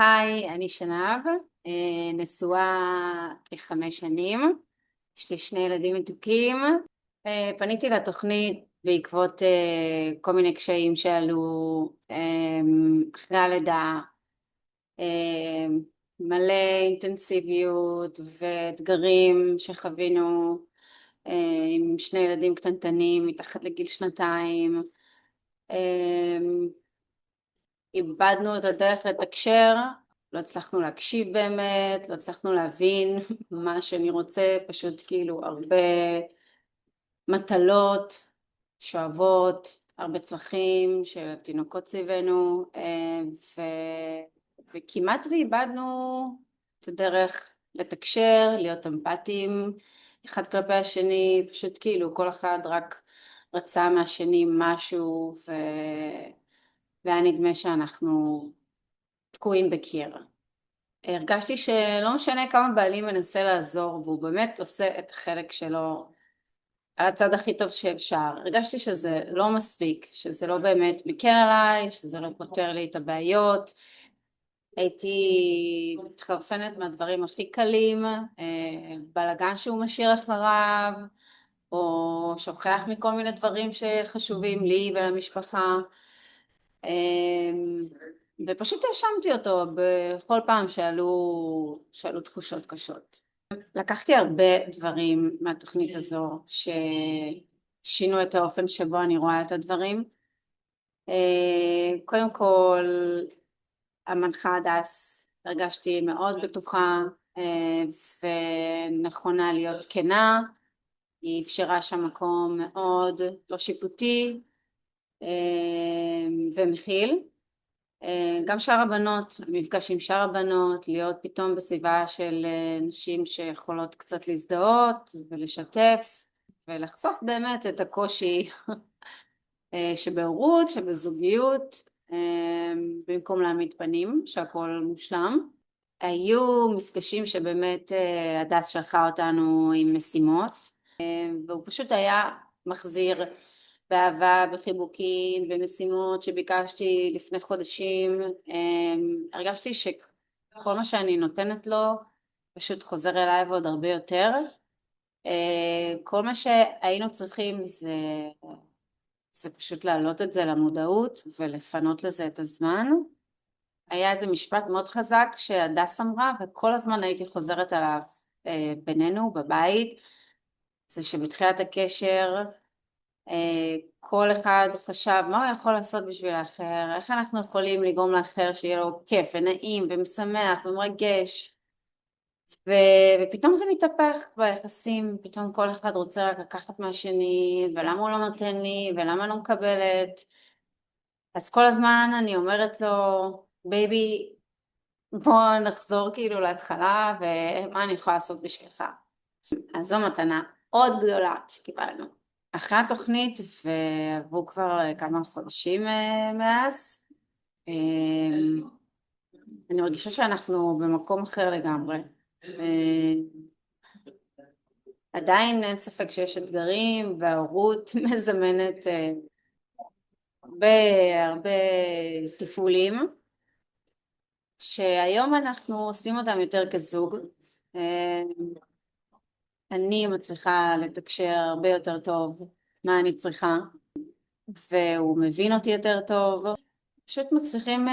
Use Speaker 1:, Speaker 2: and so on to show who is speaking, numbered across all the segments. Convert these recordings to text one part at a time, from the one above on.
Speaker 1: היי, אני שנב, נשואה כ5 שנים, יש לי 2 ילדים מתוקים. פניתי לתוכנית בעקבות כל מיני קשיים שעלו אחרי הלידה, אה, מלא אינטנסיביות ואתגרים שחווינו עם 2 ילדים קטנטנים מתחת לגיל 2. איבדנו את הדרך לתקשר, לא הצלחנו להקשיב באמת, לא הצלחנו להבין מה שאני רוצה, פשוט כאילו הרבה מטלות, שואבות, הרבה צרכים של התינוקות סביבנו, וכמעט ואיבדנו את הדרך לתקשר, להיות אמפתיים אחד כלפי השני, פשוט כאילו כל אחד רק רצה מהשני משהו והיה נדמה שאנחנו תקועים בקיר. הרגשתי שלא משנה כמה בעלים מנסה לעזור והוא באמת עושה את החלק שלו על הצד הכי טוב שאפשר. הרגשתי שזה לא מספיק, שזה לא באמת מקל עליי, שזה לא פותר לי את הבעיות. הייתי מתחרפנת מהדברים הכי קלים, בלגן שהוא משאיר אחריו, או שוכח מכל מיני דברים שחשובים לי ולמשפחה. ופשוט האשמתי אותו בכל פעם שעלו תחושות קשות. לקחתי הרבה דברים מהתוכנית הזו ששינו את האופן שבו אני רואה את הדברים. קודם כל, המנחה הדס, הרגשתי מאוד בטוחה ונכונה להיות כנה. היא אפשרה שם מקום מאוד לא שיפוטי ומכיל. גם שאר הבנות, המפגש עם שאר הבנות, להיות פתאום בסביבה של נשים שיכולות קצת להזדהות ולשתף ולחשוף באמת את הקושי שבהורות, שבזוגיות, במקום להעמיד פנים שהכל מושלם. היו מפגשים שבאמת הדס שלחה אותנו עם משימות, והוא פשוט היה מחזיר באהבה, בחיבוקים, במשימות שביקשתי לפני חודשים. הרגשתי שכל מה שאני נותנת לו פשוט חוזר אליי ועוד הרבה יותר. כל מה שהיינו צריכים זה פשוט להעלות את זה למודעות ולפנות לזה את הזמן. היה איזה משפט מאוד חזק שהדס אמרה וכל הזמן הייתי חוזרת עליו בינינו בבית, זה שבתחילת הקשר כל אחד חשב מה הוא יכול לעשות בשביל האחר, איך אנחנו יכולים לגרום לאחר שיהיה לו כיף ונעים ומשמח ומרגש, ופתאום זה מתהפך ביחסים, פתאום כל אחד רוצה רק לקחת מהשני ולמה הוא לא נותן לי ולמה אני לא מקבלת. אז כל הזמן אני אומרת לו בייבי בוא נחזור כאילו להתחלה ומה אני יכולה לעשות בשבילך. אז זו מתנה עוד גדולה שקיבלנו. אחרי התוכנית ועברו כבר כמה חודשים מאז, אני מרגישה שאנחנו במקום אחר לגמרי. עדיין אין ספק שיש אתגרים וההורות מזמנת הרבה תפעולים שהיום אנחנו עושים אותם יותר כזוג. אני מצליחה לתקשר הרבה יותר טוב מה אני צריכה, והוא מבין אותי יותר טוב. פשוט מצליחים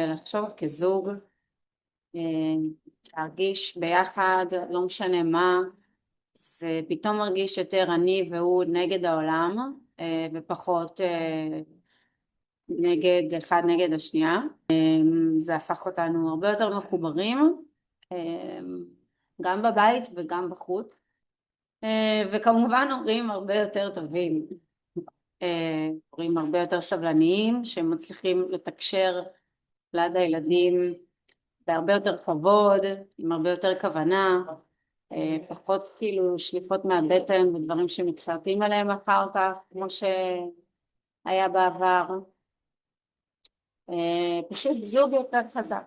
Speaker 1: לחשוב כזוג, להרגיש ביחד, לא משנה מה. זה פתאום מרגיש יותר אני והוא נגד העולם, ופחות אחד נגד השנייה. זה הפך אותנו הרבה יותר מחוברים, גם בבית וגם בחוץ. וכמובן הורים הרבה יותר טובים, הורים הרבה יותר סבלניים שמצליחים לתקשר ליד הילדים בהרבה יותר כבוד, עם הרבה יותר כוונה, פחות כאילו שליפות מהבטן ודברים שמתחרטים עליהם אחר כך כמו שהיה בעבר. פשוט זוג יותר חזק.